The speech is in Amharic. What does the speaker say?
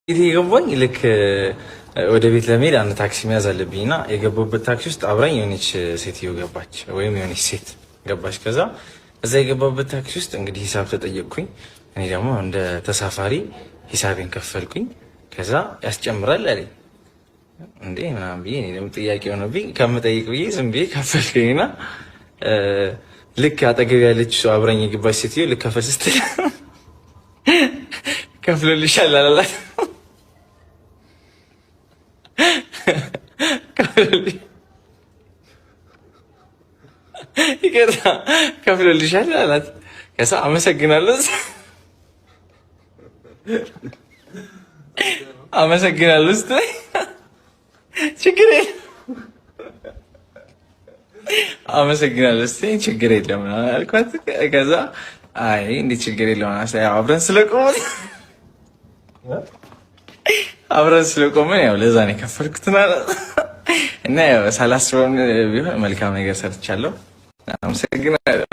ቤት የገባኝ ልክ ወደ ቤት ለመሄድ አንድ ታክሲ መያዝ አለብኝ እና የገባሁበት ታክሲ ውስጥ አብራኝ የሆነች ሴትዮ ገባች፣ ወይም የሆነች ሴት ገባች። ከዛ እዛ የገባሁበት ታክሲ ውስጥ እንግዲህ ሂሳብ ተጠየቅኩኝ። እኔ ደግሞ እንደ ተሳፋሪ ሂሳቤን ከፈልኩኝ። ከዛ ያስጨምራል አለኝ። እንዴ ምናምን ብዬ እኔ ደግሞ ጥያቄ ሆነብኝ ከምጠይቅ ብዬ ዝም ብዬ ከፈልኩኝና ልክ አጠገብ ያለች ሰው አብራኝ የገባች ሴትዮ ልክ ከፈል ስትል ከፍሎልሻል አላላት። ይቅርታ ከፍሎልሻል አላት። ከዛ አመሰግናለሁ አመሰግናለሁ ስትለኝ ችግር የለም አመሰግናለሁ ስትለኝ ችግር የለም አልኳት። ከዛ አይ እንዴት ችግር የለም አብረን ስለቆምን ያው ለዛ ነው የከፈልኩት እና ያው ሳላስበው ቢሆን መልካም ነገር ሰርቻለሁ። አመሰግናለሁ።